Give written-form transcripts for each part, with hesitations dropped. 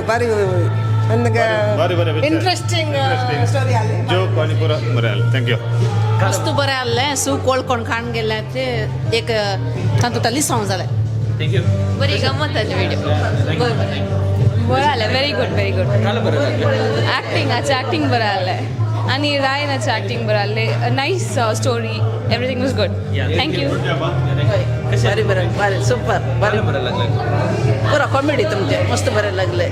भारी interesting story आली joke आणि पुरा बरं आलं थँक्यू मस्त बरें आहलें सू कोळकोण खाण गेले ते एक तातूंतली सॉंग जालें थँक्यू. बरी गंमत जाली व्हिडिओ बरं आलं व्हेरी गुड ॲक्टिंगाचें ॲक्टिंग बरं आलं आणि रायनाचें ॲक्टिंग बरं आसलें nice story everything was good thank you भारी भारी सुपर भारी बरं लागलं. पुरा कॉमेडी तुमचे मस्त बरें लागले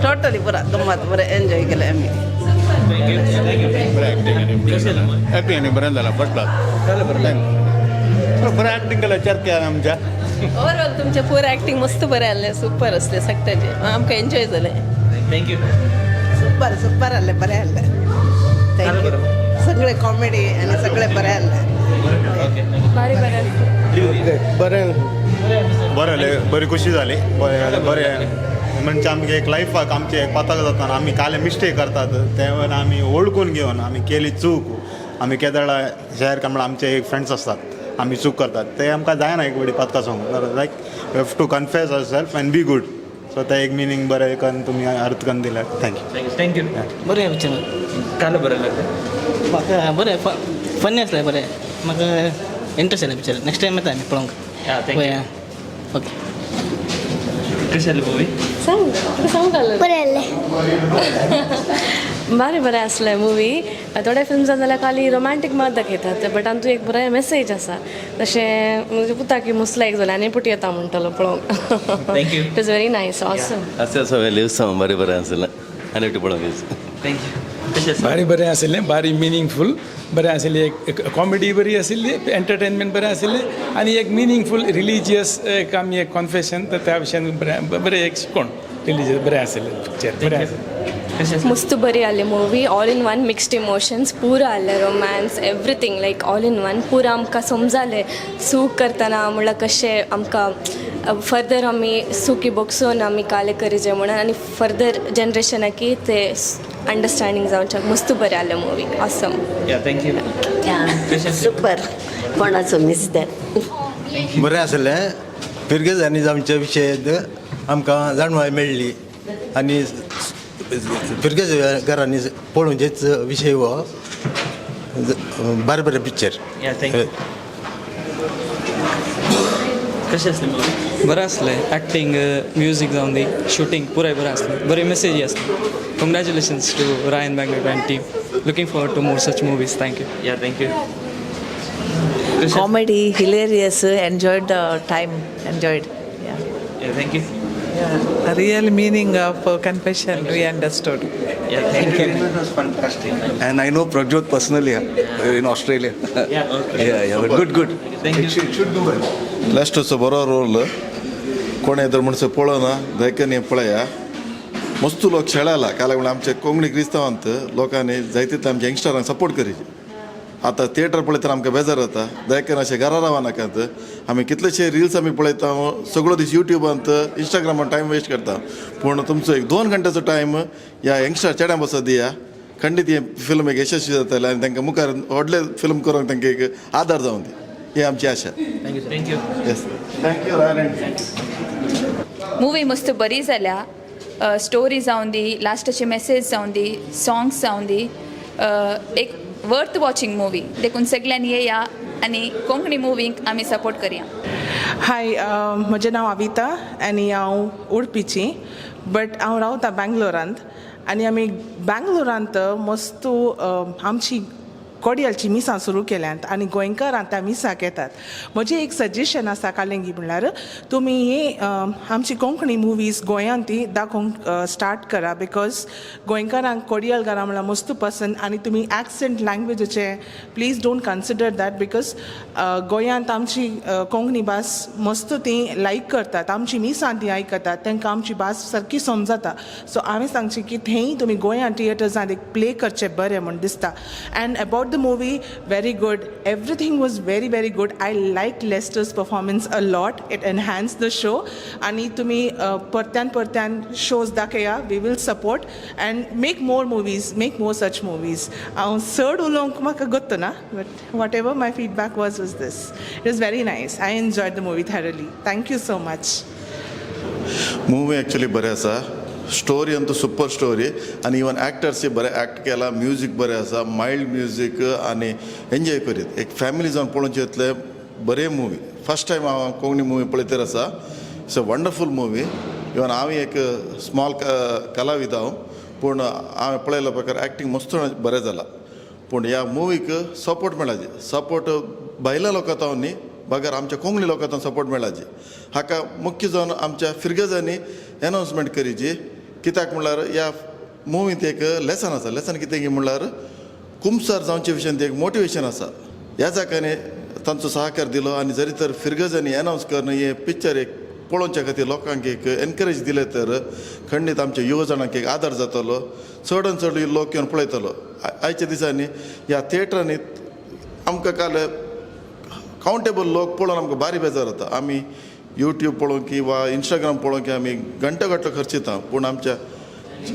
टोटली पुरा गंमत बरें एन्जॉय केलें आमी ॲक्टिंग आणि बरं झालं फर्स्ट क्लास बरं ॲक्टिंग केलं चर्चा आमच्या ओवरऑल तुमचें पुरं ॲक्टिंग मस्त बरें आसलें सुपर आसलें सगळ्याचें आमकां एन्जॉय जालें थँक्यू. सुपर आहले बरें आहले थँक्यू सगळे कॉमेडी आनी सगळे बरें आहले भारी बरें बरें बरें जालें बरी खुशी जाली बरें म्हणजे आमगे एक लायफाक आमचे एक पताक जाता आमी काले मिस्टेक करतात तेव्हा आमी ओळखून घेवन आमी केली चूक आमी केदळा शेअर म्हणून आमचे एक फ्रेंड्स असतात आमी चूक करतात ते आमकां जायना एक बडी पत्का सांगून like you have to confess our self and be good so ते एक मिनींग बरें करून तुमी अर्थ करून दिला थँक्यू थँक्यू. बरें पिक्चर काल बरं लागलं. म्हाका बरें फनी आसलें बरें म्हाका इंट्रस्ट आयलें पिक्चर नेक्स्ट टायम येता आमी पळोवंक थँक्यू. ओके कशी आली मूवी? बरें बरें आसलें मुवी थोडे फिल्म जाल्यार खाली रोमॅन्टीक मात दाखयतात बट तातूंत एक बरें मेसेज आसा तशें म्हणजे पुता की मस्त लायक जालें आनी पुटी येता म्हणटलो पळोवंक thank you. It is very nice awesome अशें सगळें सांग बरें बरें आसलें आनी एकटें पळोवंक थँक्यू. कशी आसली? भारी बरें आशिल्लें भारी मिनींगफूल बरें आशिल्लें एक कॉमेडी बरी आशिल्ली एंटरटेनमेंट बरें आशिल्लें आनी एक मिनींगफूल रिलिजियस एक आमी एक कॉन्फेशन तर त्या विशयान बरें एक शिकोण रिलिजियस बरें आशिल्लें पिक्चर बरें आशिल्लें. मस्त बरी आसली movie all in one mixed emotions पुरो आहले romance everything like all in one पुरो आमकां समजालें सूख करतना म्हणल्यार कशें आमकां फर्दर आमी सुखी बोगसून आमी काले करीचे म्हणून आनी फर्दर जनरेशनाकी ते अंडरस्टँडींग जावच्याक मस्त बरें आसलें मुवी ऑसम थँक्यू. सुपर कोणाचो मिस दॅट बरें आसलें पिरगेजांनी आमच्या विशयात आमकां जाणवाय मेळ्ळी आनी पिरगेज घरांनी पळोवचेच विशय हो बरें बरें पिक्चर. थँक्यू. कशी आसली मूवी? बरें आसलें एक्टींग म्युजीक जावन दी शूटिंग पुराय बरें आसलें बरी मेसेज आसली. Congratulations to Ryan Bangalore and team looking forward to more such movies thank you. Thank you. Comedy hilarious enjoyed the time enjoyed thank you. Real meaning of confession we understood. Thank you. And I know Pragjot personally in Australia. Okay. Good. Thank you. Should do well. Last बरो role कोण येदर म्हणसं पळोना देखन हें पळया मस्त लोक खेळायला काल म्हणून आमचे कोंकणी क्रिस्तावांत लोकांनी जायते आमच्या यंगस्टरांक सपोर्ट करीचे आतां थिएटर पळयतना आमकां बेजार जाता देखन अशें घरा रावा नाकात आमी कितलेशे रिल्स आमी पळयता सगळो दीस युट्यूबांत इंस्टाग्रामान टायम वेस्ट करता पूण तुमचो एक 2 घंटेचो टायम ह्या यंगस्टर चेड्यां बसत दिया खंडीत हें फिल्म एक यशस्वी जातलें आनी तांकां मुखार व्हडलें फिल्म करूंक तांकां एक आदार जावं दी ही आमची आशा. थँक्यू. येस थँक्यू रायन. मुवी मस्त बरी जाल्या स्टोरी जावन दी लास्टाची मेसेज जावन दी सॉंग्स जावन दी एक वर्थ वॉचिंग मुवी देखून सगळ्यांनी येया आनी कोंकणी मुवीक आमी सपोर्ट करया. हाय म्हजें नांव अविता आनी हांव उडपीची बट हांव रावता बँगलोरांत आनी आमी बँगलोरांत मस्त आमची कोडियलची मिसां सुरू केल्यांत आनी गोंयकारां त्या मिसाक येतात. म्हजें एक सजेशन आसा कालेंगी म्हणल्यार तुमी हे आमची कोंकणी मुवीज गोंयांत ती दाखोवंक स्टार्ट करा बिकॉज गोंयकारांक कोडियलकारां म्हणल्यार मस्त पसंद आनी तुमी एक्सेंट लँग्वेजीचे please don't consider that because गोंयांत आमची कोंकणी भास मस्त ती लायक करतात, आमची मिसां ती आयकतात, तांकां आमची भास सारकी समजता. सो हांवें सांगचें की थंय तुमी गोंयांत थिएटर्सांत एक प्ले करचें बरें म्हण दिसता. End about the movie, very good. Everything was very, very good. I liked Lester's performance a lot. It enhanced the show. आणि तुम्ही परत्यान shows दाखया. We will support and make more movies, make more such movies. हांव चड उलोवंक म्हाका गोत्तो ना, but whatever my feedback was this. It was very nice. I enjoyed the movie thoroughly. Thank you so much. Movie actually बरें आसा, story Antu super story आनी even एक्टर्सय बरें act केला, म्युजीक बरें आसा, मायल्ड म्युजीक आनी एन्जॉय करीत एक फॅमिली जावन पळोवचे येतले बरें मुवी. फर्स्ट टायम हांव कोंकणी मुवी पळयतर आसा. It's a wonderful movie. Even हांव एक स्मॉल कलाविद हांव, पूण हांवें पळयल्या प्रकार एक्टींग मस्त बरें जालां. पूण ह्या मुवीक सपोर्ट मेळाचे, सपोर्ट भायल्या लोकांताव न्ही बगर आमच्या कोंकणी लोकांताव सपोर्ट मेळाचे. हाका मुख्य जावन आमच्या फिरगजांनी एनावन्समेंट करीची. कित्याक म्हणल्यार ह्या मुवींत एक लेसन आसा. लेसन कितें म्हणल्यार कुमसार जावचे विशयान एक मोटिवेशन आसा. ह्या जाकांनी तांचो सहकार दिलो आनी जरी तर फिरगजांनी एनावन्स करून हे पिक्चर एक पळोवच्या खातीर लोकांक एक एनकरेज दिलें तर खंडीत आमच्या युवजनांक एक आदार जातलो. चड चड लोक येवन पळयतलो. आयच्या दिसांनी ह्या थिएटरांनी आमकां काल कावंटेबल लोक पळोवन आमकां बारी बेजार जाता. आमी यूट्यूब पळोवंक किंवा इंस्टाग्राम पळोवंक आमी घंटो खर्चिता, पूण आमच्या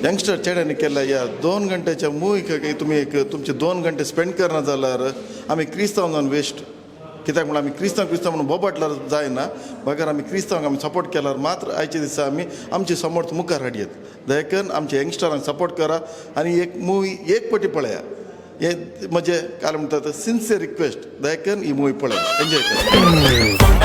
यंगस्टर चेड्यांनी केल्या ह्या 2 घंट्याच्या मुवीक तुमी एक तुमचे 2 घंटे स्पेंड करना जाल्यार आमी क्रिस्तांव जावन वेस्ट. कित्याक म्हणून आमी क्रिस्तांव म्हणून बोबाटल्यार जायना. बगर आमी क्रिस्तांवांक आमी सपोर्ट केल्यार मात्र आयच्या दिसा आमी आमची समर्थ मुखार हाडयेत. दया करून आमच्या यंगस्टरांक सपोर्ट करा आनी एक मुवी एक पटी पळया. हे म्हजे काय म्हणटात सिन्सियर रिक्वेस्ट. दया करून ही मुवी पळया, एन्जॉय करा.